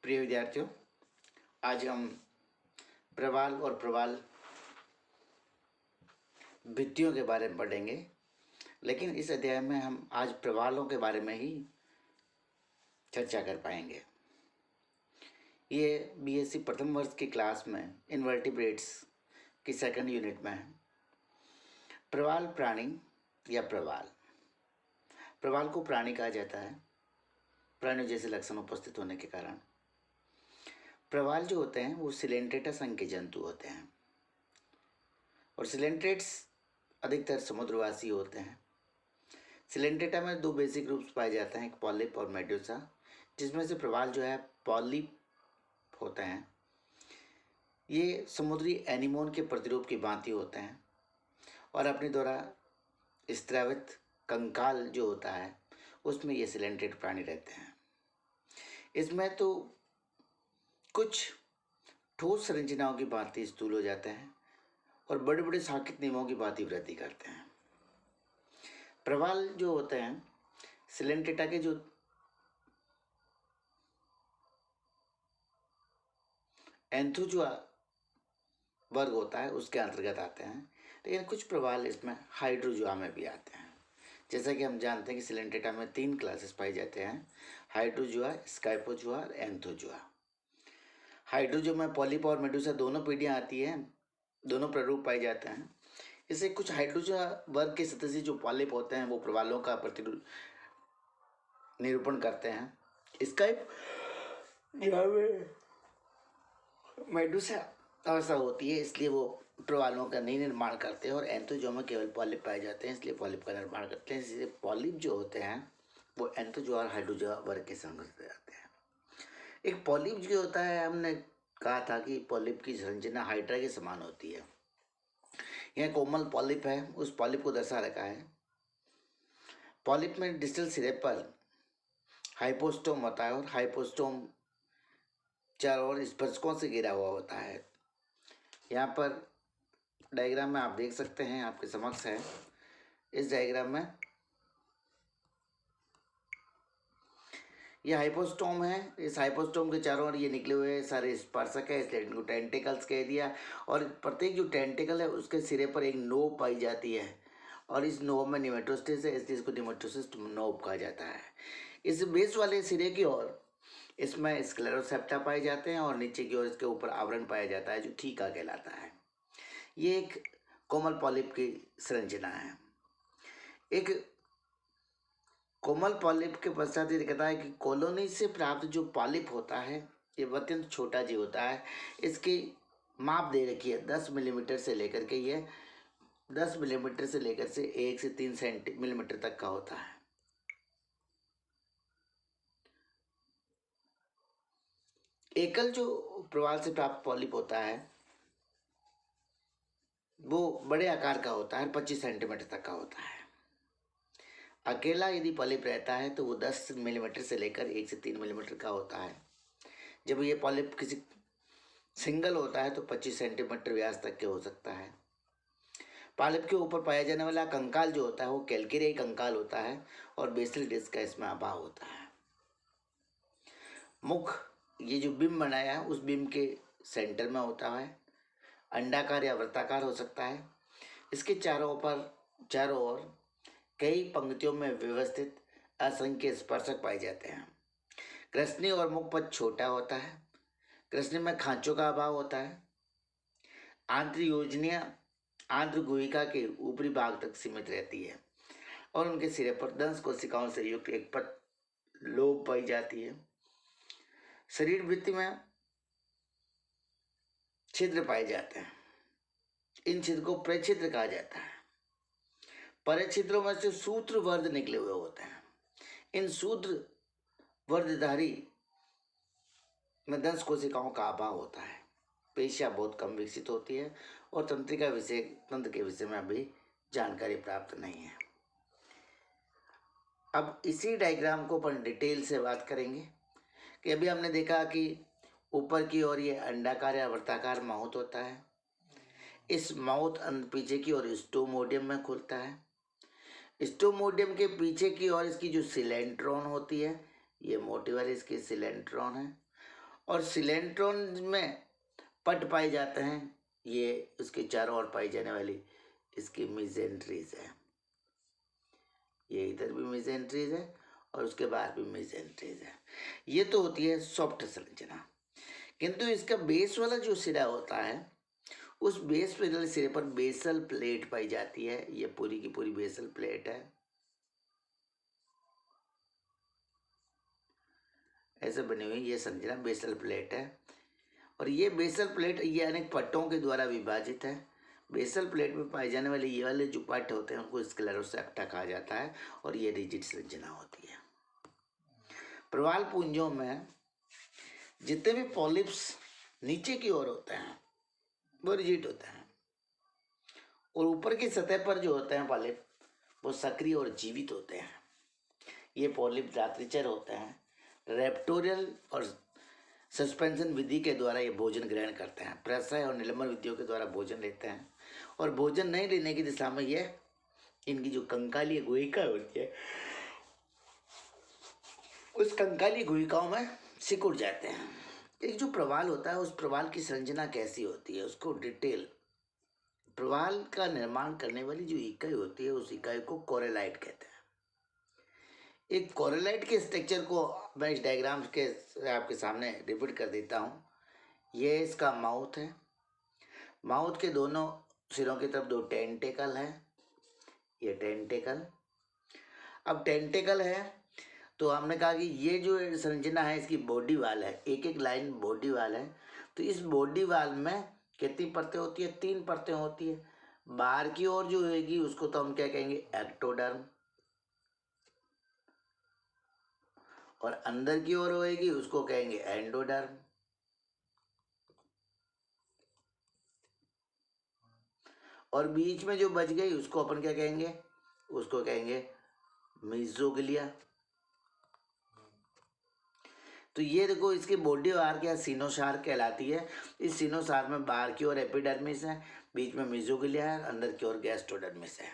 प्रिय विद्यार्थियों, आज हम प्रवाल और प्रवाल भित्तियों के बारे में पढ़ेंगे। लेकिन इस अध्याय में हम आज प्रवालों के बारे में ही चर्चा कर पाएंगे। ये बीएससी प्रथम वर्ष की क्लास में इनवर्टिब्रेट्स की सेकंड यूनिट में है। प्रवाल प्राणी या प्रवाल को प्राणी कहा जाता है, प्राणी जैसे लक्षण उपस्थित होने के कारण। प्रवाल जो होते हैं वो सिलेंट्रेटा संघ के जंतु होते हैं और सिलेंट्रेट्स अधिकतर समुद्रवासी होते हैं। सिलेंट्रेटा में दो बेसिक रूप्स पाए जाते हैं, एक पॉलिप और मेडुसा, जिसमें से प्रवाल जो है पॉलिप होते हैं। ये समुद्री एनीमोन के प्रतिरूप की भांति होते हैं और अपने द्वारा स्त्रावित कंकाल जो होता है उसमें ये सिलेंट्रेट प्राणी रहते हैं। इसमें तो कुछ ठोस संरचनाओं की भांति स्थूल हो जाते हैं और बड़े बड़े साकित नियमों की भांति वृद्धि करते हैं। प्रवाल जो होते हैं सिलेंट्रेटा के जो एंथोजुआ वर्ग होता है उसके अंतर्गत आते हैं, लेकिन कुछ प्रवाल इसमें हाइड्रोजुआ में भी आते हैं। जैसा कि हम जानते हैं कि सिलेंट्रेटा में 3 क्लासेस पाए जाते हैं, हाइड्रोजुआ, स्काइपोजुआ और एंथोजुआ। हाइड्रोजुआ में पॉलिप और मेडुसा दोनों पीढ़ियाँ आती हैं, दोनों प्ररूप पाए जाते हैं। इसे कुछ हाइड्रोजुआ वर्ग के सदस्य जो पॉलिप होते हैं वो प्रवालों का निरूपण करते हैं। स्काइप मेडुसा अवस्था होती है इसलिए वो प्रवालों का नहीं निर्माण करते हैं और एंथोजुआ में केवल पॉलिप पाए जाते हैं इसलिए पॉलिप का निर्माण करते हैं। इसलिए पॉलिप जो होते हैं वो एंथोजुआ और हाइड्रोजुआ वर्ग के संगत जाते हैं। एक पॉलिप जो होता है, हमने कहा था कि पॉलिप की संरचना हाइड्रा के समान होती है। यह कोमल पॉलिप है, उस पॉलिप को दर्शा रखा है। पॉलिप में डिस्टल सिरे पर हाइपोस्टोम होता है और हाइपोस्टोम चारों ओर स्पर्शकों से घिरा हुआ होता है। यहाँ पर डायग्राम में आप देख सकते हैं, आपके समक्ष है। इस डायग्राम में ये हाइपोस्टोम है। इस हाइपोस्टोम के चारों ओर ये निकले हुए सारे स्पर्शक है, इसलिए इनको टेंटिकल्स कह दिया। और प्रत्येक जो टेंटिकल है उसके सिरे पर एक नोब पाई जाती है और इस नोब में निमेटोस्टिस है, इसलिए इसको निमेटोसिस्ट नोब कहा जाता है। इस बेस वाले सिरे की ओर इसमें स्क्लेरोसेप्टा पाए जाते हैं और नीचे की ओर इसके ऊपर आवरण पाया जाता है जो थीका कहलाता है। ये एक कोमल पॉलिप की संरचना है। एक कोमल पॉलिप के पश्चात ये कहता है कि कॉलोनी से प्राप्त जो पॉलिप होता है ये अत्यंत छोटा जीव होता है। इसकी माप दे रखी है 10 मिलीमीटर से लेकर के, ये 10 मिलीमीटर से लेकर से 1 से 3 मिलीमीटर तक का होता है। एकल जो प्रवाल से प्राप्त पॉलिप होता है वो बड़े आकार का होता है, 25 सेंटीमीटर तक का होता है। अकेला यदि पॉलिप रहता है तो वो 10 मिलीमीटर से लेकर 1 से 3 मिलीमीटर का होता है। जब ये पॉलिप किसी सिंगल होता है तो 25 सेंटीमीटर व्यास तक के हो सकता है। पॉलिप के ऊपर पाया जाने वाला कंकाल जो होता है वो कैल्केरियाई कंकाल होता है और बेसल डिस्क का इसमें अभाव होता है। मुख, ये जो बिंब बनाया है उस बिंब के सेंटर में होता है, अंडाकार या वृत्ताकार हो सकता है। इसके चारों ओर कई पंक्तियों में व्यवस्थित असंख्य स्पर्शक पाए जाते हैं। कृष्णि और मुखपथ छोटा होता है। कृष्णि में खांचों का अभाव होता है। आंत्रयोजनिया आंत्र गुहिका के ऊपरी भाग तक सीमित रहती है और उनके सिरे पर दंश कोशिकाओं से युक्त एक पत लोब पाई जाती है। शरीर भित्ति में छिद्र पाए जाते हैं। इन छिद्र को प्रछिद्र कहा जाता है। परिछिद्रों में से सूत्र वर्ध निकले हुए होते हैं। इन सूत्र वर्धधारी में दंश कोशिकाओं का अभाव होता है। पेशियां बहुत कम विकसित होती है और तंत्र के विषय में अभी जानकारी प्राप्त नहीं है। अब इसी डायग्राम को अपन डिटेल से बात करेंगे कि अभी हमने देखा कि ऊपर की ओर ये अंडाकार या वृत्ताकार माउथ होता है। इस माउथ पीछे की ओर स्टोमोडियम में खुलता है। स्टोमोडियम के पीछे की ओर इसकी जो सिलेंट्रॉन होती है, ये मोटी वाली इसकी सिलेंट्रॉन है और सिलेंट्रोन में पट पाए जाते हैं, ये उसके चारों ओर पाई जाने वाली इसकी मेसेंट्रीज है। ये इधर भी मेसेंट्रीज है और उसके बाहर भी मेसेंट्रीज है। ये तो होती है सॉफ्ट संरचना। किंतु इसका बेस वाला जो सिरा होता है, उस बेस वाले सिरे पर बेसल प्लेट पाई जाती है। ये पूरी की पूरी बेसल प्लेट है, ऐसे बनी हुई ये संरचना बेसल प्लेट है। और ये बेसल प्लेट ये अनेक पट्टों के द्वारा विभाजित है। बेसल प्लेट में पाए जाने वाले ये वाले जो पट्ट होते हैं उनको स्क्लेरोसेप्टा कहा जाता है और ये रिजिड संरचना होती है। प्रवाल पुंजों में जितने भी पॉलिप्स नीचे की ओर होते हैं वो रिजिड होते हैं, और ऊपर की सतह पर जो होते हैं पॉलिप वो सक्रिय और जीवित होते हैं। ये पॉलिप रात्रिचर होते हैं। रेप्टोरियल और सस्पेंशन विधि के द्वारा ये भोजन ग्रहण करते हैं। प्रसय और निलंबन विधियों के द्वारा भोजन लेते हैं, और भोजन नहीं लेने की दिशा में ये इनकी जो कंकालीय गुहिका होती है उस कंकालीय गुहिकाओं में सिकुड़ जाते हैं। एक जो प्रवाल होता है उस प्रवाल की संरचना कैसी होती है उसको डिटेल, प्रवाल का निर्माण करने वाली जो इकाई होती है उस इकाई को कोरेलाइट कहते हैं। एक कोरेलाइट के स्ट्रक्चर को मैं इस डायग्राम के आपके सामने रिपीट कर देता हूँ। ये इसका माउथ है, माउथ के दोनों सिरों की तरफ दो टेंटेकल है, ये टेंटेकल। अब टेंटेकल है तो हमने कहा कि ये जो संरचना है इसकी बॉडी वाल है, एक एक लाइन बॉडी वाल है। तो इस बॉडी वाल में कितनी परतें होती है? 3 परतें होती है। बाहर की ओर जो होगी उसको तो हम क्या कहेंगे? एक्टोडर्म, और अंदर की ओर होएगी उसको कहेंगे एंडोडर्म। और बीच में जो बच गई उसको अपन क्या कहेंगे? उसको कहेंगे मीजोग्लिया। तो ये देखो इसकी बॉडी बाहर क्या सीनोसार कहलाती है। इस सीनोसार में बाहर की ओर एपिडर्मिस है, बीच में मीजोग्लिया है, अंदर की ओर गैस्ट्रोडर्मिस है।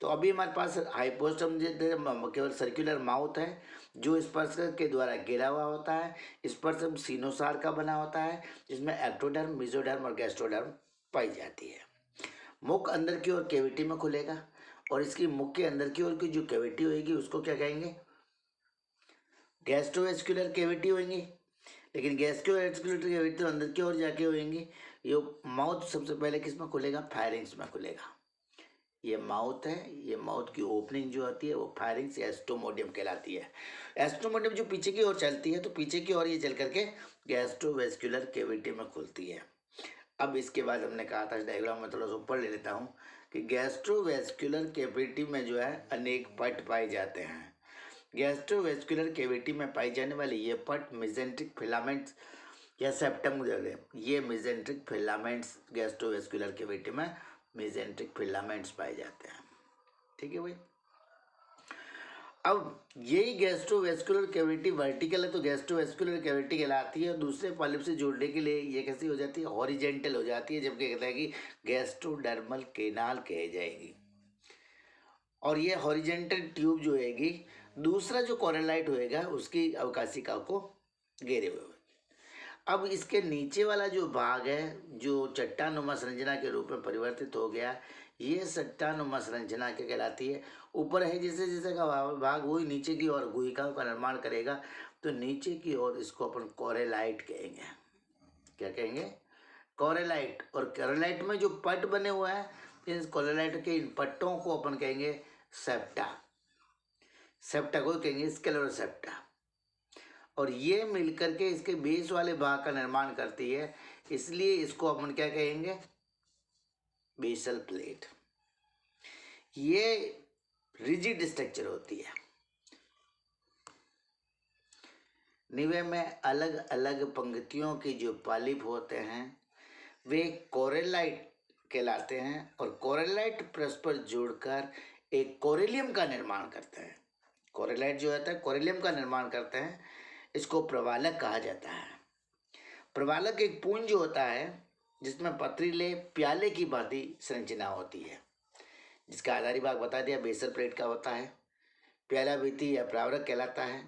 तो अभी हमारे पास हाइपोस्टम केवल सर्कुलर माउथ है जो स्पर्श के द्वारा घिरा हुआ होता है। स्पर्शम सीनोसार का बना होता है जिसमें एक्टोडर्म, मीजोडर्म और गैस्ट्रोडर्म पाई जाती है। मुख अंदर की ओर कैविटी में खुलेगा, और इसकी मुख के अंदर की ओर की जो कैविटी होगी उसको क्या कहेंगे? गैस्ट्रोवेस्कुलर कैविटी होंगी। लेकिन गैस्ट्रोवेस्कुलर कैविटी तो अंदर की ओर जाके होंगी। ये माउथ सबसे पहले किस में खुलेगा? फायरिंग्स में खुलेगा। ये माउथ है, ये माउथ की ओपनिंग जो आती है वो फायरिंग्स या एस्टोमोडियम कहलाती है। एस्टोमोडियम जो पीछे की ओर चलती है तो पीछे की ओर ये चल करके गैस्ट्रोवेस्कुलर कैविटी में खुलती है। अब इसके बाद हमने कहा था, इस डायग्राम में थोड़ा सा ऊपर ले लेता हूँ कि गैस्ट्रोवेस्कुलर कैविटी में जो है अनेक पट पाए जाते हैं। गैस्ट्रोवेस्कुलर कैविटी में पाई जाने वाले ये पट मेसेंट्रिक फिलामेंट्स या सेप्टम, ये मेसेंट्रिक फिलामेंट्स गैस्ट्रोवेस्कुलर कैविटी में मेसेंट्रिक फिलामेंट्स पाए जाते हैं। ठीक है भाई। अब यही गैस्ट्रोवेस्कुलर कैविटी वर्टिकल है तो गैस्ट्रोवेस्कुलर कैविटी कहलाती है, और दूसरे पॉलिप से जोड़ने के लिए ये कैसी हो जाती है? हॉरिजेंटल हो जाती है, जबकि कहता है कि गैस्ट्रोडर्मल केनाल कह जाएगी। और ये हॉरिजेंटल ट्यूब जो होगी दूसरा जो कोरेलाइट होएगा उसकी अवकाशिका को घेरे हुए होगी। अब इसके नीचे वाला जो भाग है जो चट्टानुमा संरचना के रूप में परिवर्तित हो गया, ये चट्टानुमा संरचना क्या कहलाती है? ऊपर है जैसे जैसे का भाग वही नीचे की ओर गुहिकाओं का निर्माण करेगा, तो नीचे की ओर इसको अपन कोरेलाइट कहेंगे। क्या कहेंगे? कोरेलाइट। और कोरेलाइट में जो पट बने हुए हैं इन कोरेलाइट के इन पट्टों को अपन कहेंगे सेप्टा। सेप्टा को कहेंगे स्क्लेरोसेप्टा, और ये मिलकर के इसके बेस वाले भाग का निर्माण करती है, इसलिए इसको अपन क्या कहेंगे? Basal plate. ये रिजिड स्ट्रक्चर होती है। निवे में अलग अलग पंक्तियों की जो पॉलिप होते हैं वे कोरेलाइट कहलाते हैं, और कोरेलाइट परस्पर जोड़कर एक कोरेलियम का निर्माण करते हैं। कोरेलाइट जो होता है कोरेलियम का निर्माण करते हैं, इसको प्रवालक कहा जाता है। प्रवालक एक पुंज होता है जिसमें पथरीले प्याले की भांति संरचना होती है, जिसका आधारी भाग बता दिया बेसल प्लेट का होता है। प्याला भित्ति या प्रावरक कहलाता है।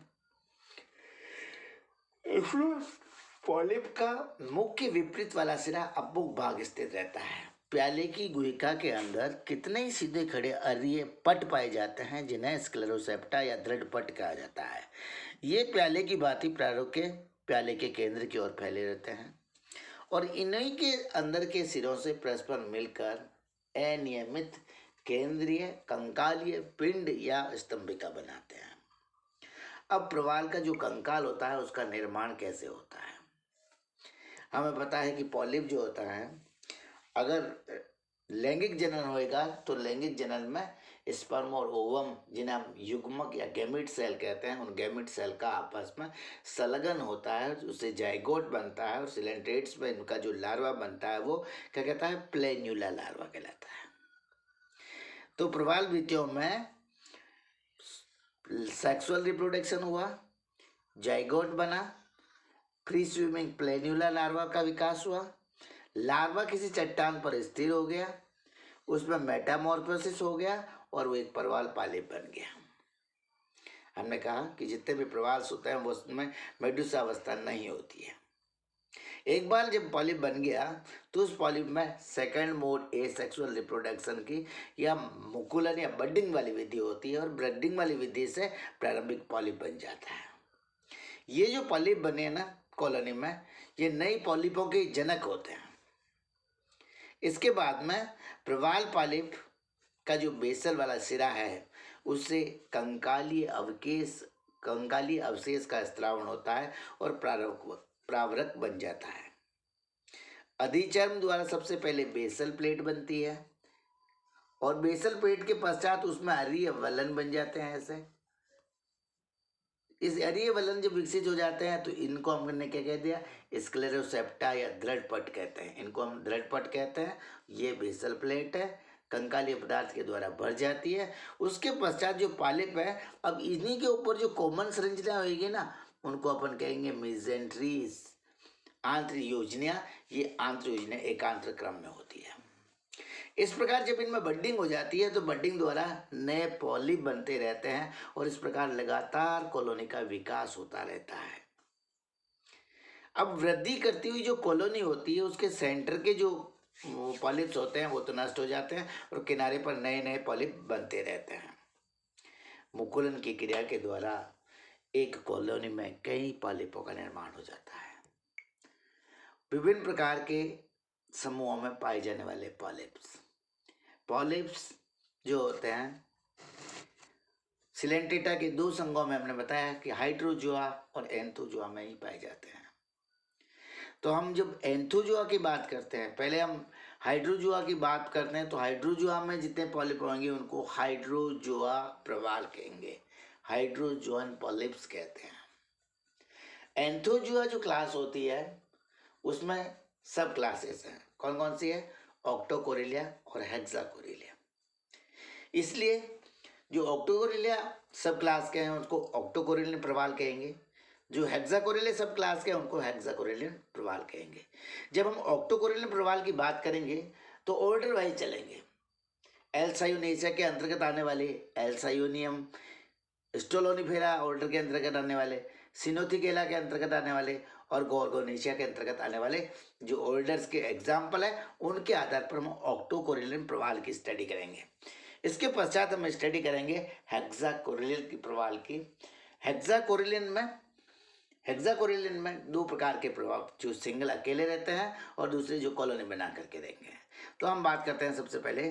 पॉलिप का मुख्य विपरीत वाला सिरा अपुक भाग स्थित रहता है। प्याले की गुहिका के अंदर कितने ही सीधे खड़े अरीय पट पाए जाते हैं जिन्हें स्क्लेरोसेप्टा या दृढ़ पट कहा जाता है। ये प्याले की भांति प्रारूप के प्याले के केंद्र की ओर फैले रहते हैं और इन्हीं के अंदर के सिरों से परस्पर मिलकर अनियमित केंद्रीय कंकालीय पिंड या स्तंभिका बनाते हैं। अब प्रवाल का जो कंकाल होता है उसका निर्माण कैसे होता है? हमें पता है कि पॉलिप जो होता है, अगर लैंगिक जनन होएगा तो लैंगिक जनन में स्पर्म और ओवम, जिन्हें हम युग्मक या गैमिट सेल कहते हैं, उन गैमिट सेल का आपस में संलग्न होता है, उससे जाइगोट बनता है और सिलेंट्रेट्स में इनका जो लार्वा बनता है वो क्या कहता है? प्लेन्यूला लार्वा कहलाता है। तो प्रवाल वृत्तियों में सेक्सुअल रिप्रोडक्शन हुआ, जाइगोट बना, फ्री स्विमिंग प्लेन्यूला लार्वा का विकास हुआ, लार्वा किसी चट्टान पर स्थिर हो गया, उसमें मेटामॉर्फोसिस हो गया और वो एक प्रवाल पॉलिप बन गया। हमने कहा कि जितने भी प्रवाल होते हैं वो उसमें मेडुसा अवस्था नहीं होती है। एक बार जब पॉलिप बन गया तो उस पॉलिप में सेकंड मोड एसेक्सुअल रिप्रोडक्शन की या मुकुलन या बडिंग वाली विधि होती है और ब्रडिंग वाली विधि से प्रारंभिक पॉलिप बन जाता है। ये जो पॉलिप बने ना कॉलोनी में, ये नई पॉलिपों के जनक होते हैं। इसके बाद में प्रवाल पॉलिप का जो बेसल वाला सिरा है उससे कंकालीय अवशेष का स्त्रावण होता है और प्रावरक बन जाता है। अधिचर्म द्वारा सबसे पहले बेसल प्लेट बनती है और बेसल प्लेट के पश्चात उसमें अरीय वलन बन जाते हैं। ऐसे इस अरीय वलन जब विकसित हो जाते हैं तो इनको हमने क्या कह दिया? स्क्लेरोसेप्टा या दृढ़ पट कहते हैं। इनको हम दृढ़ पट कहते हैं। ये बेसल प्लेट है, कंकालीय पदार्थ के द्वारा भर जाती है। उसके पश्चात जो पॉलिप है, अब इन्हीं के ऊपर जो कॉमन संरचना होगी ना, उनको अपन कहेंगे मेसेंट्रीज, आंत्र योजना। ये आंत्र योजना एकांत्र क्रम में होती है। इस प्रकार जब इनमें बडिंग हो जाती है तो बडिंग द्वारा नए पॉलिप बनते रहते हैं और इस प्रकार लगातार कॉलोनी का विकास होता रहता है। अब वृद्धि करती हुई जो कॉलोनी होती है उसके सेंटर के जो पॉलिप्स होते हैं वो तो नष्ट हो जाते हैं और किनारे पर नए नए पॉलिप बनते रहते हैं। मुकुलन की क्रिया के द्वारा एक कॉलोनी में कई पॉलिपों का निर्माण हो जाता है। विभिन्न प्रकार के समूहों में पाए जाने वाले पॉलिप्स जो होते हैं, सिलेंट्रेटा के दो संघों में हमने बताया कि हाइड्रोजोआ और एंथोजोआ में ही पाए जाते हैं। तो हम जब एंथोजोआ की बात करते हैं, पहले हम हाइड्रोजोआ की बात करते हैं, तो हाइड्रोजोआ में जितने पॉलिप होंगे उनको हाइड्रोजोआ प्रवाल कहेंगे, हाइड्रोजोअन पॉलिप्स कहते हैं। एंथोजोआ जो क्लास होती है उसमें सब क्लासेस हैं। कौन कौन सी है? ऑक्टोकोरिलिया और हेक्साकोरिलिया। इसलिए जो ऑक्टोकोरिलिया सब क्लास के हैं उनको ऑक्टोकोरिलियन प्रवाल कहेंगे, जो हेक्साकोरिलिया सब क्लास के हैं उनको हेक्साकोरिलियन प्रवाल कहेंगे। जब हम ऑक्टोकोरिलियन प्रवाल की बात करेंगे तो ऑर्डर वाइज चलेंगे। एल्सायोनेसिया के अंतर्गत आने वाले एल्सायोनियम, स्टोलोनिफेरा ऑर्डर के अंतर्गत आने वाले, सिनोथिकेला के अंतर्गत आने वाले और गोर्गोनेशिया के अंतर्गत आने वाले जो ऑर्डर्स के एग्जाम्पल है, उनके आधार पर हम ऑक्टोकोरिलियन प्रवाल की स्टडी करेंगे। इसके पश्चात हम स्टडी करेंगे हेक्साकोरिलियन की प्रवाल की। हेक्साकोरिलियन में दो प्रकार के प्रभाव, जो सिंगल अकेले रहते हैं और दूसरे जो कॉलोनी बना करके रहेंगे। तो हम बात करते हैं सबसे पहले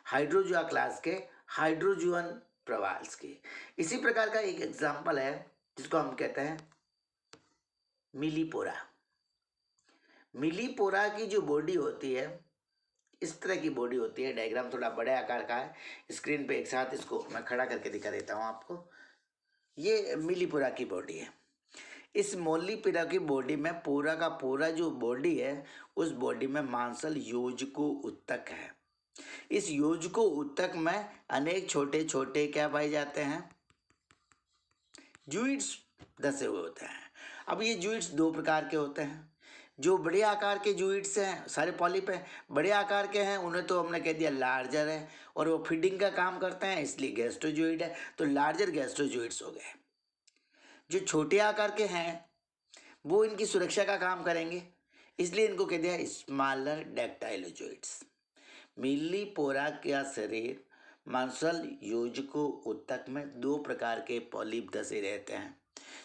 हाइड्रोजोआ क्लास के हाइड्रोजोअन प्रवाल्स की। इसी प्रकार का एक एग्जाम्पल है जिसको हम कहते हैं मिलीपोरा। मिलीपोरा की जो बॉडी होती है इस तरह की बॉडी होती है। डायग्राम थोड़ा बड़े आकार का है, स्क्रीन पे एक साथ इसको मैं खड़ा करके दिखा देता हूँ आपको। ये मिलीपोरा की बॉडी है। इस मिलीपोरा की बॉडी में पूरा का पूरा जो बॉडी है उस बॉडी में मांसल योजको उत्तक है। इस योजको उत्तक में अनेक छोटे छोटे क्या पाए जाते हैं? जूइट्स धसे हुए होते हैं। अब ये जूइट्स दो प्रकार के होते हैं। जो बड़े आकार के जूइट्स हैं, सारे पॉलिप हैं, बड़े आकार के हैं, उन्हें तो हमने कह दिया लार्जर है और वो फीडिंग का काम करते हैं इसलिए गैस्ट्रोजोइड है, तो लार्जर गैस्ट्रोजोइड्स हो गए। जो छोटे आकार के हैं वो इनकी सुरक्षा का काम करेंगे, इसलिए इनको कह दिया स्मॉलर डेक्टाइलोजोइड्स। मिलीपोरा का शरीर मांसल योजकों उत्तक में दो प्रकार के पॉलिप धसे रहते हैं।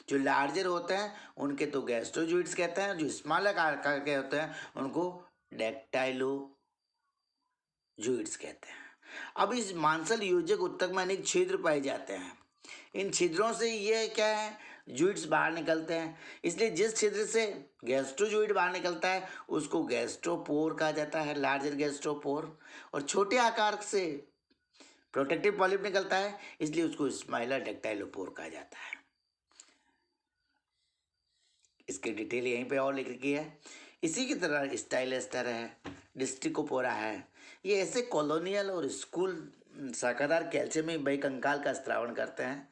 जो लार्जर होते हैं उनके तो गैस्ट्रोजोइड्स कहते हैं, जो स्मॉलर आकार के होते हैं उनको डेक्टाइलोजोइड्स कहते हैं। अब इस मांसल योजक उत्तक में अनेक छिद्र पाए जाते हैं। इन छिद्रों से ये क्या है, जॉइंट्स बाहर निकलते हैं, इसलिए जिस छिद्र से गैस्ट्रोजॉइंट बाहर निकलता है उसको गैस्ट्रोपोर कहा जाता है, लार्जर गैस्ट्रोपोर। और छोटे आकार से प्रोटेक्टिव पॉलिप निकलता है, इसलिए उसको स्मॉलर डेक्टाइलोपोर कहा जाता है। इसकी डिटेल यहीं पे और लिख रखी है। इसी की तरह स्टाइलेस्टर है, डिस्ट्रिकोपोरा है, ये ऐसे कॉलोनियल और स्कूल शाखादार कैल्शियम में बही कंकाल का स्त्रावण करते हैं।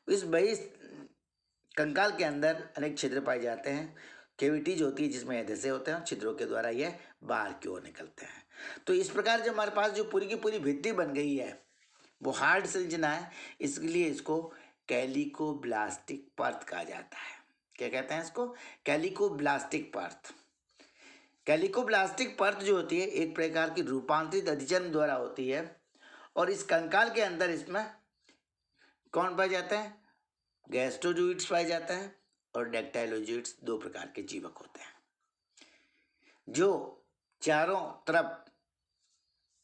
इस बही कंकाल के अंदर अनेक छिद्र पाए जाते हैं, केविटीज होती है जिसमें एधेसे होते हैं, छिद्रों के द्वारा ये बाहर की ओर निकलते हैं। तो इस प्रकार जो हमारे पास जो पूरी की पूरी भित्ति बन गई है वो हार्ड संरचना है, इसलिए इसको कैलिकोब्लास्टिक परत कहा जाता है। क्या कहते हैं इसको? कैलिकोब्लास्टिक परत। कैलिकोब्लास्टिक परत जो होती है एक प्रकार की रूपांतरित अधिचरण द्वारा होती है, और इस कंकाल के अंदर इसमें कौन पाए जाते हैं? गैस्ट्रोजोइड्स पाए जाते हैं और डेक्टाइलोजोइड्स, दो प्रकार के जीवक होते हैं जो चारों तरफ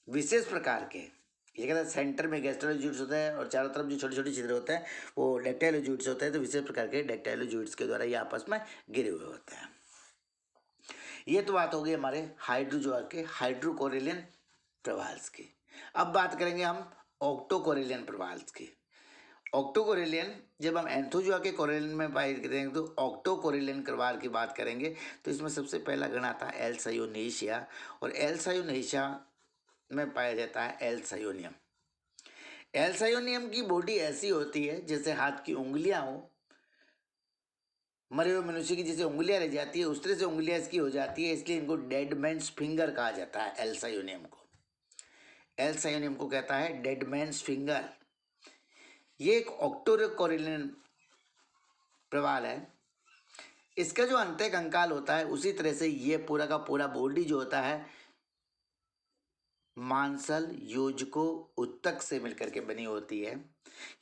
विशेष प्रकार के, ये कहते हैं सेंटर में गैस्ट्रोजोइड्स होता है और चारों तरफ जो छोटे छोटे छिद्र होते हैं वो डेक्टाइलोजोइड्स होते हैं। तो विशेष प्रकार के डेक्टाइलोजोइड्स के द्वारा ये आपस में गिरे हुए होते हैं। ये तो बात हो गई हमारे हाइड्रोजोआ के हाइड्रोकोरिलियन प्रवाल्स की। अब बात करेंगे हम ऑक्टोकोरिलियन प्रवाल्स की। ऑक्टोकोरिलियन, जब हम एंथोजोआ के कोरिलियन में बात करेंगे तो ऑक्टोकोरिलियन प्रवाल की बात करेंगे तो इसमें सबसे पहला गण आता है एल सायोनेशिया, और एल सायोनेशिया में पाया जाता है एल सायोनियम। एल सायोनियम की बॉडी ऐसी होती है जैसे हाथ की उंगलियां हो, मरे हुए मनुष्य की जैसे उंगलियां रह जाती है उस तरह से उंगलियां इसकी हो जाती है, इसलिए इनको डेड मैन्स फिंगर कहा जाता है। एल सायोनियम को, एल सायोनियम को कहता है डेड मैन्स फिंगर। ये एक ऑक्टोकोरिलियन प्रवाल है। इसका जो अंत्य कंकाल होता है उसी तरह से ये पूरा का पूरा बॉडी जो होता है मांसल योजको उत्तक से मिलकर के बनी होती है।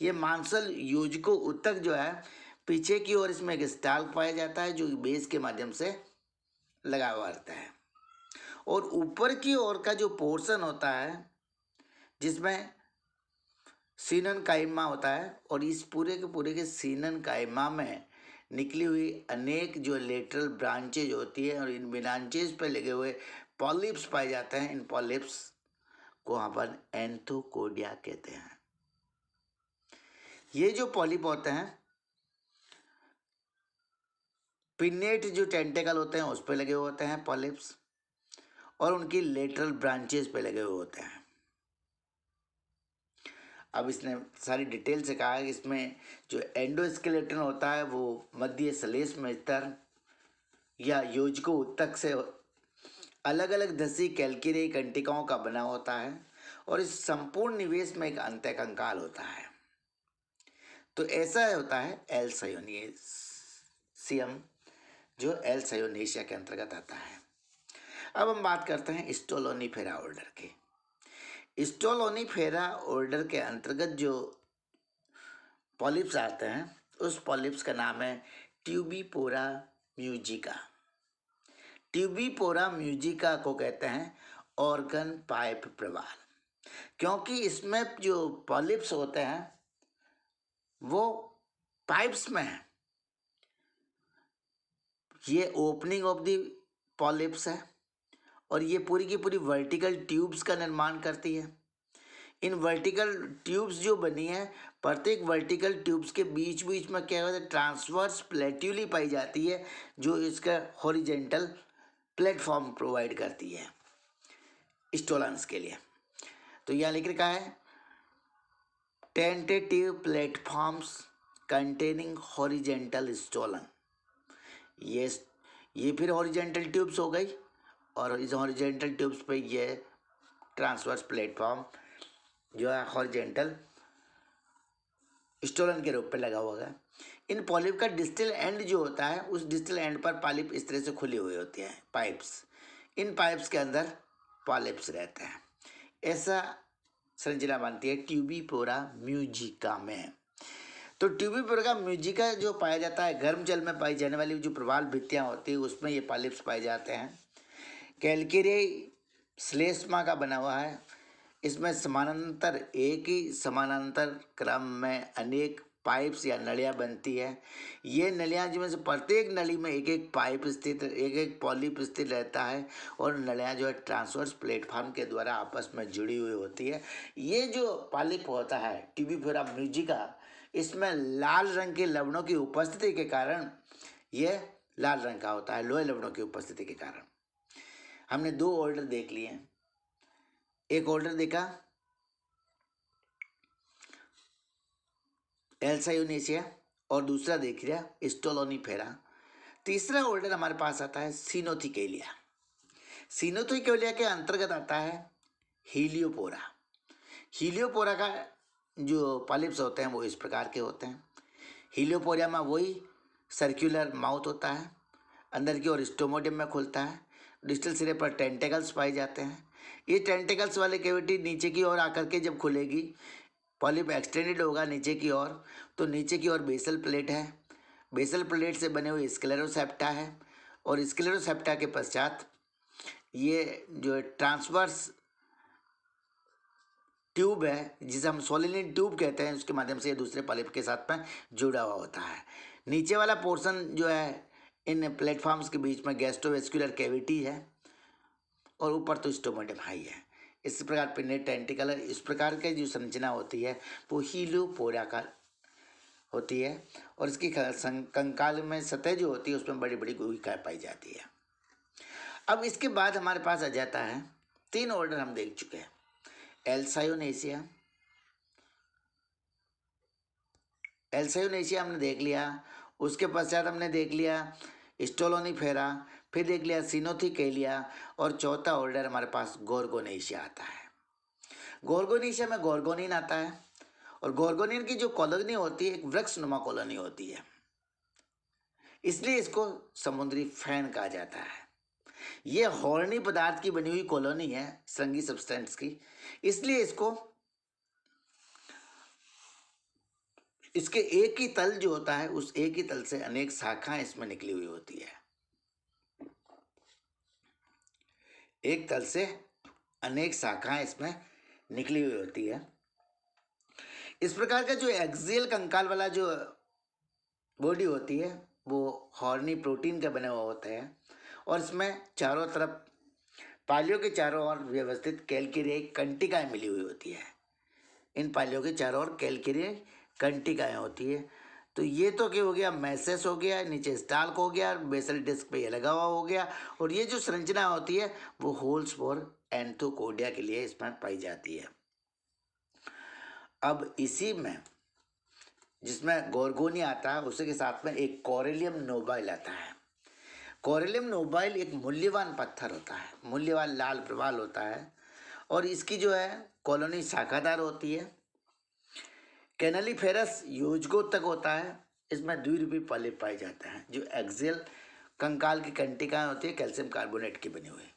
ये मांसल योजको उत्तक जो है पीछे की ओर इसमें एक स्टाल्क पाया जाता है जो बेस के माध्यम से लगा हुआ रहता है, और ऊपर की ओर का जो पोर्शन होता है जिसमें सीनन काइमा होता है, और इस पूरे के सीनन काइमा में निकली हुई अनेक जो लेटरल ब्रांचेज होती है और इन ब्रांचेज पर लगे हुए पॉलिप्स पाए जाते हैं। इन पॉलिप्स को अपन एंथोकोडिया कहते हैं। ये जो पॉलिप होते हैं पिन्नेट जो टेंटेकल होते हैं उस पर लगे हुए होते हैं पॉलिप्स, और उनकी लेटरल ब्रांचेस पे लगे हुए होते हैं। अब इसने सारी डिटेल से कहा है कि इसमें जो एंडोस्केलेटन होता है वो मध्य श्लेष्म में स्तर या योजको उत्तक से अलग अलग धसी कैल्केरियाई कंटिकाओं का बना होता है, और इस संपूर्ण निवेश में एक अंत्य कंकाल होता है। तो ऐसा होता है एल सायोनियम जो एल सायोनेशिया के अंतर्गत आता है। अब हम बात करते हैं स्टोलोनीफेरा ऑर्डर की। स्टोलोनीफेरा ऑर्डर के अंतर्गत जो पॉलिप्स आते हैं उस पॉलिप्स का नाम है ट्यूबिपोरा म्यूजिका। ट्यूबिपोरा म्यूजिका को कहते हैं ऑर्गन पाइप प्रवाल, क्योंकि इसमें जो पॉलिप्स होते हैं वो पाइप्स में है। ये ओपनिंग ऑफ द पॉलिप्स है और ये पूरी की पूरी वर्टिकल ट्यूब्स का निर्माण करती है। इन वर्टिकल ट्यूब्स जो बनी है, प्रत्येक वर्टिकल ट्यूब्स के बीच बीच में क्या होता है, ट्रांसवर्स प्लेट्यूली पाई जाती है जो इसका हॉरिजेंटल प्लेटफॉर्म प्रोवाइड करती है स्टोलन्स के लिए। तो यहाँ लिख रखा है tentative platforms containing horizontal stolon. ये फिर हॉरिजेंटल ट्यूब्स हो गई, और इस हॉरिजेंटल ट्यूब्स पे ये ट्रांसवर्स प्लेटफॉर्म जो है हॉरिजेंटल स्टोलन के रूप पे लगा हुआ है। इन पॉलिप का डिस्टल एंड जो होता है, उस डिस्टल एंड पर पॉलिप इस तरह से खुले हुए होते हैं, पाइप्स। इन पाइप्स के अंदर पॉलिप्स रहते हैं। ऐसा संरचना बनती है ट्यूबिपोरा म्यूजिका में। तो ट्यूबिपोरा म्यूजिका जो पाया जाता है, गर्म जल में पाई जाने वाली जो प्रवाल भित्तियाँ होती है, उसमें ये पॉलिप्स पाए जाते हैं। कैल्केरियाई श्लेष्मा का बना हुआ है। इसमें समानांतर, एक ही समानांतर क्रम में अनेक पाइप्स या नलियाँ बनती है। ये नलियाँ जिनमें से प्रत्येक नली में एक एक पाइप स्थित, एक एक पॉलिप स्थित रहता है, और नलियाँ जो है ट्रांसवर्स प्लेटफॉर्म के द्वारा आपस में जुड़ी हुई होती है। ये जो पॉलिप होता है ट्यूबिपोरा म्यूजिका, इसमें लाल रंग के लवणों की उपस्थिति के कारण ये लाल रंग का होता है, लोहे लवणों की उपस्थिति के कारण। हमने दो ऑर्डर देख लिए हैं। एक ऑर्डर देखा एल्सायोनेसिया और दूसरा देख लिया स्टोलोनिफेरा। तीसरा ऑर्डर हमारे पास आता है सिनोथिकेलिया। सिनोथिकेलिया के अंतर्गत आता है हीलियोपोरा। हीलियोपोरा का जो पॉलिप्स होते हैं वो इस प्रकार के होते हैं। हीलियोपोरा में वही सर्कुलर माउथ होता है, अंदर की ओर स्टोमोडियम में खुलता है, डिस्टल सिरे पर टेंटेकल्स पाए जाते हैं। ये टेंटेकल्स वाले कैविटी नीचे की ओर आकर के जब खुलेगी, पॉलिप एक्सटेंडेड होगा नीचे की ओर, तो नीचे की ओर बेसल प्लेट है, बेसल प्लेट से बने हुए स्क्लेरोसेप्टा है, और स्क्लेरोसेप्टा के पश्चात ये जो ट्रांसवर्स ट्यूब है, जिसे हम सोलिनिन ट्यूब कहते हैं, उसके माध्यम से ये दूसरे पॉलिप के साथ में जुड़ा हुआ होता है। नीचे वाला पोर्शन जो है इन प्लेटफॉर्म्स के बीच में गैस्ट्रोवेस्कुलर कैविटी है, और ऊपर तो स्टोमोडियम हाई है। इस प्रकार पिन्नेट टेंटिकलर, इस प्रकार की जो संरचना होती है वो हीलियोपोराकार होती है, और इसकी कंकाल में सतह जो होती है उसमें बड़ी बड़ी गुहिकाएं पाई जाती है। अब इसके बाद हमारे पास आ जाता है, तीन ऑर्डर हम देख चुके हैं, एल्सायोनेसिया। एल्सायोनेसिया हमने देख लिया, उसके पश्चात हमने देख लिया स्टोलोनिफेरा, फिर देख लिया सिनोथिकेलिया, और चौथा ऑर्डर हमारे पास गोर्गोनेशिया आता है। गोर्गोनेशिया में गोर्गोनिन आता है, और गोर्गोनिन की जो कॉलोनी होती है एक वृक्षनुमा कॉलोनी होती है, इसलिए इसको समुद्री फैन कहा जाता है। ये हॉर्नी पदार्थ की बनी हुई कॉलोनी है, श्रृंगी सब्सटेंस की, इसलिए इसके एक ही तल जो होता है, उस एक ही तल से अनेक शाखाएं इसमें निकली हुई होती है। एक तल से अनेक शाखाएं इसमें निकली हुई होती है। इस प्रकार का जो एक्सियल कंकाल वाला जो बॉडी होती है वो हॉर्नी प्रोटीन का बना हुआ होता है, और इसमें चारों तरफ पालियों के चारों ओर व्यवस्थित कैल्केरियाई कंटिकाएं मिली हुई होती है। इन पालियों के चारों ओर कैल्केरियाई कंटिकाएं होती है। तो ये तो क्या हो गया, मैसेस हो गया, नीचे स्टाल्क हो गया, बेसल डिस्क पे ये लगा हुआ हो गया, और ये जो संरचना होती है वो होल्स फॉर एंथोकोडिया के लिए इसमें पाई जाती है। अब इसी में जिसमें गोर्गोनिया आता है, उसी के साथ में एक कोरेलियम नोबाइल आता है। कोरेलियम नोबाइल एक मूल्यवान पत्थर होता है, मूल्यवान लाल प्रवाल होता है, और इसकी जो है कॉलोनी शाखादार होती है। कैनलीफेरस योजकों तक होता है। इसमें द्विरूपी पॉलिप पाए जाते हैं, जो एक्सियल कंकाल की कंटिकाएं होती है कैल्शियम कार्बोनेट की बनी हुई,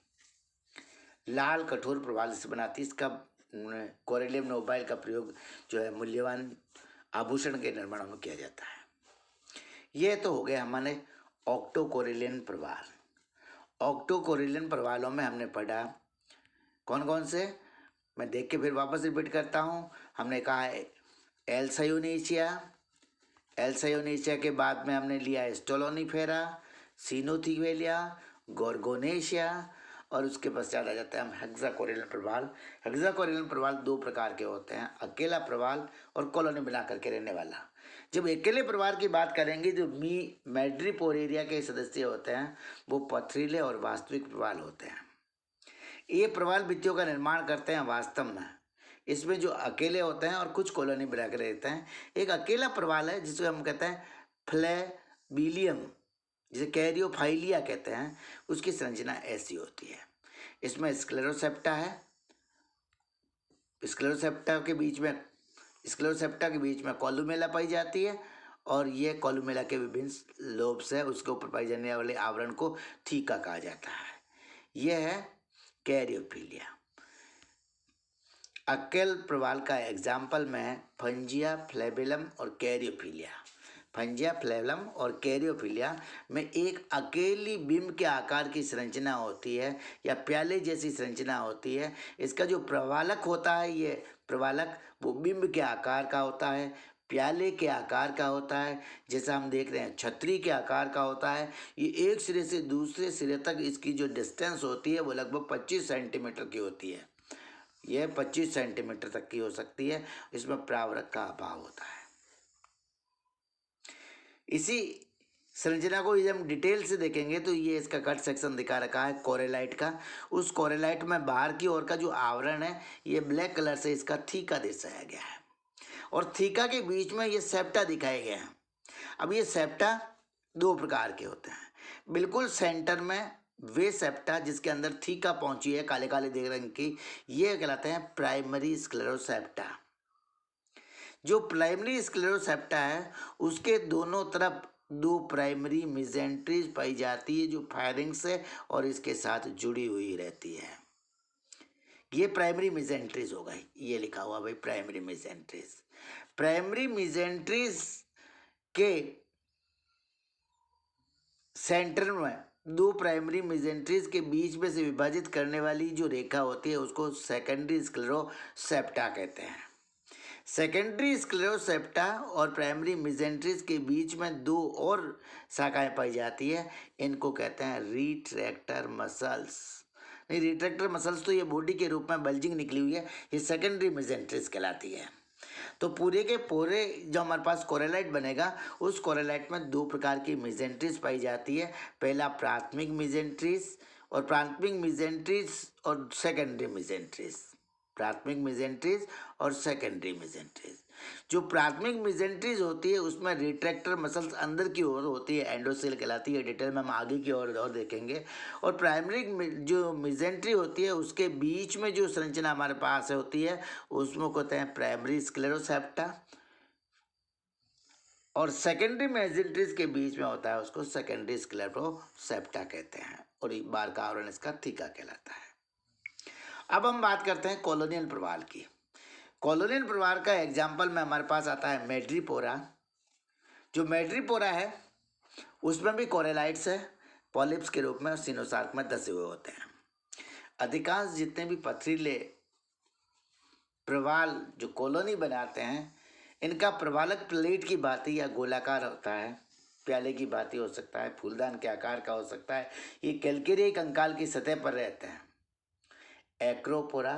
लाल कठोर प्रवाल से बनाती है। इसका कोरेलियम नोबाइल का प्रयोग जो है मूल्यवान आभूषण के निर्माण में किया जाता है। ये तो हो गया हमारे ऑक्टोकोरिलियन प्रवाल। ऑक्टोकोरिलियन प्रवालों में हमने पढ़ा कौन कौन से, मैं देख के फिर वापस रिपीट करता हूँ। हमने कहा है एल्सायोनेशिया, एल्सायोनेशिया के बाद में हमने लिया स्टोलोनिफेरा, सिनोथिकेलिया, गोर्गोनेशिया, और उसके पश्चात आ जाता है हम हेक्साकोरिलियन प्रवाल। हेक्साकोरिलियन प्रवाल दो प्रकार के होते हैं, अकेला प्रवाल और कॉलोनी बना करके रहने वाला। जब अकेले प्रवाल की बात करेंगे, जो मैड्रिपोरेरिया के सदस्य होते हैं वो पथरीले और वास्तविक प्रवाल होते हैं। ये प्रवाल भित्तियों का निर्माण करते हैं वास्तव में। इसमें जो अकेले होते हैं और कुछ कॉलोनी बना कर रहते हैं। एक अकेला प्रवाल है जिसे हम कहते हैं फ्लेबिलियम, जिसे कैरियोफाइलिया कहते हैं, उसकी संरचना ऐसी होती है। इसमें स्क्लेरोसेप्टा है, स्क्लेरोसेप्टा के बीच में कॉलुमेला पाई जाती है, और ये कोलुमेला के विभिन्न लोब्स है, उसके ऊपर पाई जाने वाले आवरण को थीका कहा जाता है। यह है कैरियोफिलिया। अकेल प्रवाल का एग्जाम्पल में फंजिया फ्लेबेलम और कैरियोफिलिया। फंजिया फ्लेबेलम और कैरियोफिलिया में एक अकेली बिंब के आकार की संरचना होती है या प्याले जैसी संरचना होती है। इसका जो प्रवालक होता है, ये प्रवालक वो बिंब के आकार का होता है, प्याले के आकार का होता है, जैसा हम देख रहे हैं छतरी के आकार का होता है। ये एक सिरे से दूसरे सिरे तक इसकी जो डिस्टेंस होती है वो लगभग 25 सेंटीमीटर की होती है। यह 25 सेंटीमीटर तक की हो सकती है। इसमें प्रावरक का अभाव होता है। इसी संरचना को यदि हम डिटेल से देखेंगे तो ये इसका कट सेक्शन दिखा रखा है कोरेलाइट का। उस कोरेलाइट में बाहर की ओर का जो आवरण है ये ब्लैक कलर से इसका थीका दर्शाया गया है और थीका के बीच में ये सेप्टा दिखाए गए हैं। अब ये सेप्टा दो प्रकार के होते हैं। बिल्कुल सेंटर में वे सेप्टा जिसके अंदर थीका पहुंची है काले काले देख रंग की, ये कहलाते हैं प्राइमरी स्क्लेरोसेप्टा। जो प्राइमरी स्क्लेरोसेप्टा है उसके दोनों तरफ दो प्राइमरी मेसेंट्रीज पाई जाती है जो फायरिंग्स है और इसके साथ जुड़ी हुई रहती है। ये प्राइमरी मेसेंट्रीज होगा, ये लिखा हुआ भाई प्राइमरी मेसेंट्रीज। प्राइमरी मेसेंट्रीज के सेंटर में दो प्राइमरी मेसेंट्रीज के बीच में से विभाजित करने वाली जो रेखा होती है उसको सेकेंडरी स्क्लेरोसेप्टा कहते हैं। सेकेंडरी स्क्लेरोसेप्टा और प्राइमरी मेसेंट्रीज के बीच में दो और शाखाएं पाई जाती है, इनको कहते हैं रिट्रैक्टर मसल्स। नहीं, रिट्रैक्टर मसल्स तो ये बॉडी के रूप में बल्जिंग निकली हुई है, ये सेकेंडरी मेसेंट्रीज कहलाती है। तो पूरे के पूरे जो हमारे पास कोरेलाइट बनेगा उस कोरेलाइट में दो प्रकार की मेसेंट्रीज पाई जाती है। पहला प्राथमिक मेसेंट्रीज और सेकेंडरी मेसेंट्रीज। प्राथमिक मेसेंट्रीज और सेकेंडरी मेसेंट्रीज। जो प्राथमिक मेसेंट्रीज होती है उसमें रिट्रैक्टर मसल्स अंदर की ओर होती है, एंडोसेल कहलाती है। डिटेल में हम आगे की ओर और देखेंगे। और प्राइमरी जो मेसेंट्री होती है उसके बीच में जो संरचना हमारे पास होती है उसमें कहते हैं प्राइमरी स्क्लेरोसेप्टा, और सेकेंडरी मेसेंट्रीज के बीच में होता है उसको सेकेंडरी स्क्लेरोसेप्टा कहते हैं और एक बार का आवरण इसका थीका कहलाता है। अब हम बात करते हैं कॉलोनियल प्रवाल की। कॉलोनियल प्रवाल का एग्जाम्पल में हमारे पास आता है मैड्रीपोरा। जो मैड्रीपोरा है उसमें भी कोरेलाइट्स है, पॉलिप्स के रूप में सिनोसार्क में धसे हुए होते हैं। अधिकांश जितने भी पथरीले प्रवाल जो कॉलोनी बनाते हैं इनका प्रवालक प्लेट की भांति या गोलाकार होता है, प्याले की भांति हो सकता है, फूलदान के आकार का हो सकता है। ये कैल्केरिया कंकाल की सतह पर रहते हैं। एक्रोपोरा,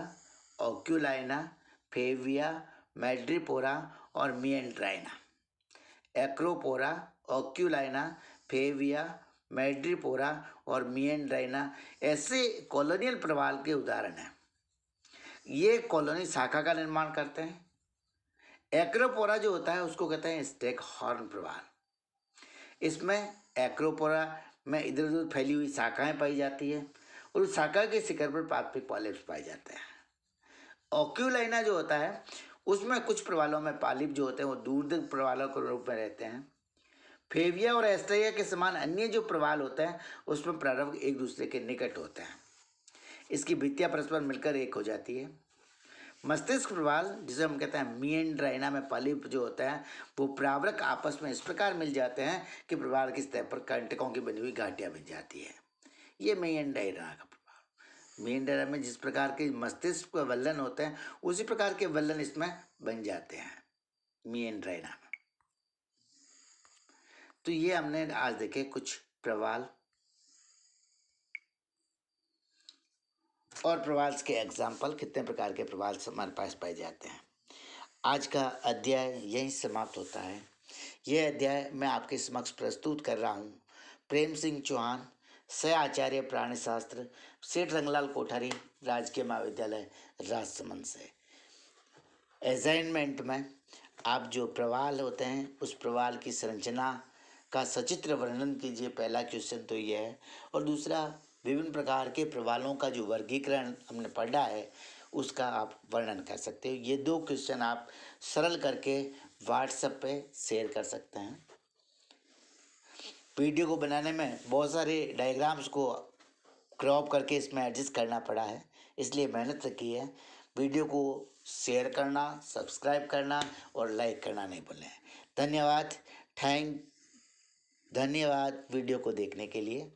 ओक्यूलाइना, फेविया, मैड्रीपोरा और मिएंड्राइना। एक्रोपोरा, ओक्यूलाइना, फेविया, मैड्रीपोरा और मिएंड्राइना ऐसे कॉलोनियल प्रवाल के उदाहरण हैं। ये कॉलोनी शाखा का निर्माण करते हैं। एक्रोपोरा जो होता है उसको कहते हैं स्टेक हॉर्न प्रवाल। इसमें एक्रोपोरा में इधर उधर फैली हुई शाखाएं पाई जाती है और उस शाखा के शिखर पर प्राथमिक पॉलिप्स पाए जाते हैं। ओक्यूलाइना जो होता है उसमें कुछ प्रवालों में पॉलिप जो होते हैं वो दूरदर्श प्रवालों के रूप में रहते हैं। फेविया और एस्ट्रेया के समान अन्य जो प्रवाल होते हैं उसमें प्रारंभ एक दूसरे के निकट होते हैं। इसकी भित्तियां परस्पर मिलकर एक हो जाती है। मस्तिष्क प्रवाल जिसे हम कहते हैं मिएंड्राइना में पॉलिप जो होता है वो प्रावरक आपस में इस प्रकार मिल जाते हैं कि प्रवाल की सतह पर कंटकों की बनी हुई घाटियां बन जाती है। ये मिएंड्राइना का प्रवाल। मिएंड्राइना में जिस प्रकार के मस्तिष्क के वल्लन होते हैं उसी प्रकार के वल्लन इसमें बन जाते हैं मिएंड्राइना में। तो ये हमने आज देखे कुछ प्रवाल और प्रवाल के एग्जाम्पल, कितने प्रकार के प्रवाल हमारे पास पाए जाते हैं। आज का अध्याय यहीं समाप्त होता है। यह अध्याय मैं आपके समक्ष प्रस्तुत कर रहा हूँ प्रेम सिंह चौहान, सह आचार्य प्राणी शास्त्र, सेठ रंगलाल कोठारी, राजकीय महाविद्यालय राजसमंद से। असाइनमेंट में आप जो प्रवाल होते हैं उस प्रवाल की संरचना का सचित्र वर्णन कीजिए। पहला क्वेश्चन तो ये है। और दूसरा, विभिन्न प्रकार के प्रवालों का जो वर्गीकरण हमने पढ़ा है उसका आप वर्णन कर सकते हो। ये 2 क्वेश्चन आप सरल करके व्हाट्सएप पे शेयर कर सकते हैं। वीडियो को बनाने में बहुत सारे डायग्राम्स को क्रॉप करके इसमें एडजस्ट करना पड़ा है, इसलिए मेहनत की है। वीडियो को शेयर करना, सब्सक्राइब करना और लाइक करना नहीं भूलें। धन्यवाद। धन्यवाद वीडियो को देखने के लिए।